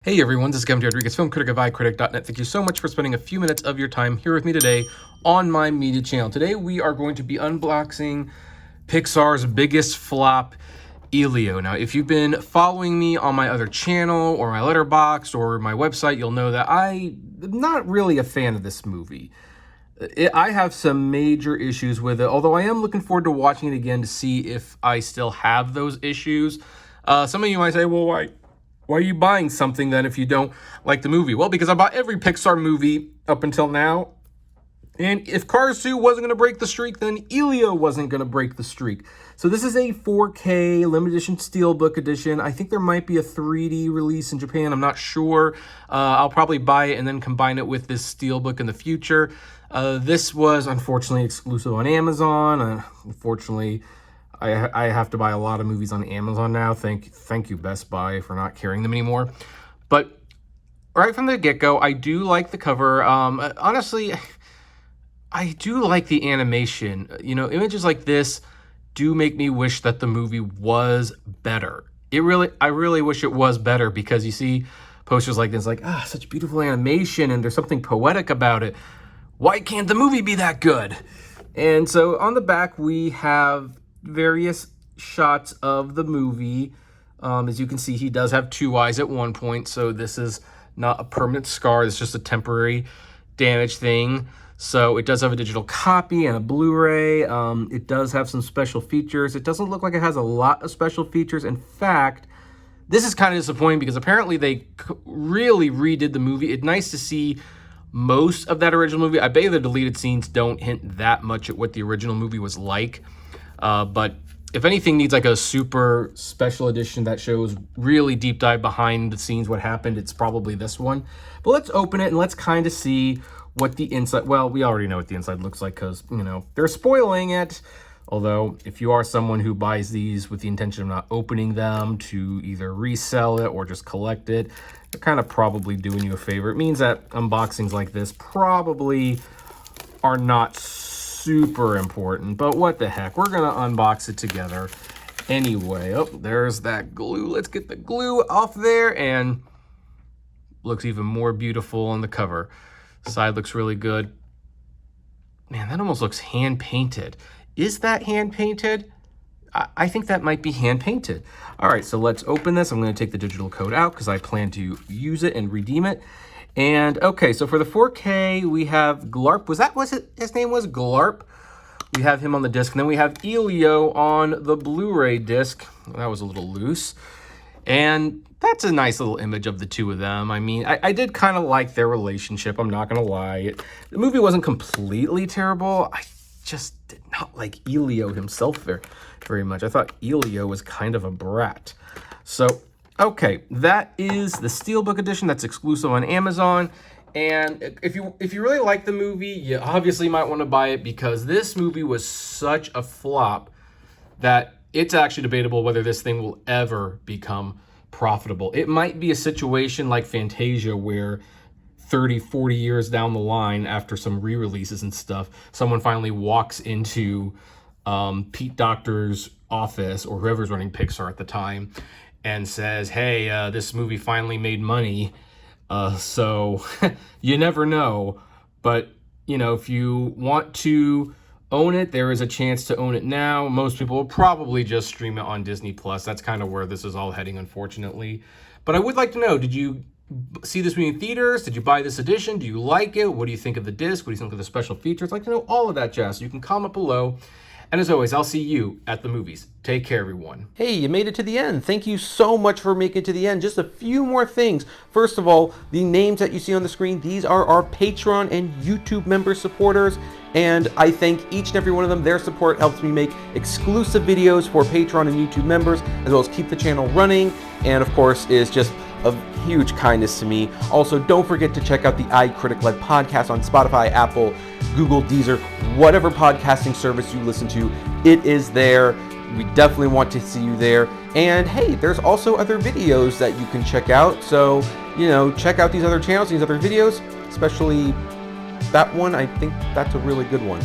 Hey everyone, this is Kevin Rodriguez, film critic of iCritic.net. Thank you so much for spending a few minutes of your time here with me today on my media channel. Today we are going to be unboxing Pixar's biggest flop, Elio. Now, if you've been following me on my other channel or my letterbox or my website, you'll know that I'm not really a fan of this movie. I have some major issues with it, although I am looking forward to watching it again to see if I still have those issues. Some of you might say, well, why are you buying something then if you don't like the movie? Well, because I bought every Pixar movie up until now. And if Cars 2 wasn't going to break the streak, then Elio wasn't going to break the streak. So this is a 4K limited edition Steelbook edition. I think there might be a 3D release in Japan. I'm not sure. I'll probably buy it and then combine it with this Steelbook in the future. This was unfortunately exclusive on Amazon. Unfortunately, I have to buy a lot of movies on Amazon now. Thank you, Best Buy, for not carrying them anymore. But right from the get-go, I do like the cover. Honestly, I do like the animation. You know, images like this do make me wish that the movie was better. I really wish it was better, because you see posters like this, like, such beautiful animation, and there's something poetic about it. Why can't the movie be that good? And so on the back, we have various shots of the movie. As you can see, he does have two eyes at one point, so this is not a permanent scar. It's just a temporary damage thing. So it does have a digital copy and a Blu-ray. It does have some special features. It doesn't look like it has a lot of special features. In fact, this is kind of disappointing because apparently they really redid the movie. It's nice to see most of that original movie. I bet you the deleted scenes don't hint that much at what the original movie was like. But if anything needs like a super special edition that shows really deep dive behind the scenes, what happened, it's probably this one. But let's open it and let's kind of see what the inside, well, we already know what the inside looks like because, you know, they're spoiling it. Although, if you are someone who buys these with the intention of not opening them to either resell it or just collect it, they're kind of probably doing you a favor. It means that unboxings like this probably are not super important, but what the heck, we're gonna unbox it together anyway. Oh, there's that glue. Let's get the glue off there, and looks even more beautiful on the cover. Side looks really good. Man, that almost looks hand painted. Is that hand painted? I think that might be hand painted. All right, so let's open this. I'm going to take the digital code out because I plan to use it and redeem it. And okay, so for the 4K, we have Glarp. His name was Glarp? We have him on the disc, and then we have Elio on the Blu-ray disc. That was a little loose. And that's a nice little image of the two of them. I mean, I did kind of like their relationship, I'm not going to lie. The movie wasn't completely terrible. I just did not like Elio himself very much. I thought Elio was kind of a brat. So, okay, that is the Steelbook edition that's exclusive on Amazon. And if you really like the movie, you obviously might want to buy it, because this movie was such a flop that it's actually debatable whether this thing will ever become profitable. It might be a situation like Fantasia where 30, 40 years down the line, after some re-releases and stuff, someone finally walks into Pete Docter's office, or whoever's running Pixar at the time, and says, hey, this movie finally made money. So you never know. But, you know, if you want to own it, there is a chance to own it now. Most people will probably just stream it on Disney+. That's kind of where this is all heading, unfortunately. But I would like to know, did you see this movie in theaters? Did you buy this edition? Do you like it? What do you think of the disc? What do you think of the special features? I'd like to know all of that jazz. You can comment below. And as always, I'll see you at the movies. Take care, everyone. Hey, you made it to the end. Thank you so much for making it to the end. Just a few more things. First of all, the names that you see on the screen, these are our Patreon and YouTube member supporters. And I thank each and every one of them. Their support helps me make exclusive videos for Patreon and YouTube members, as well as keep the channel running. And of course, is just of huge kindness to me. Also, don't forget to check out the iCritic-led podcast on Spotify, Apple, Google, Deezer, whatever podcasting service you listen to, it is there. We definitely want to see you there. And hey, there's also other videos that you can check out. So, you know, check out these other channels, these other videos, especially that one. I think that's a really good one.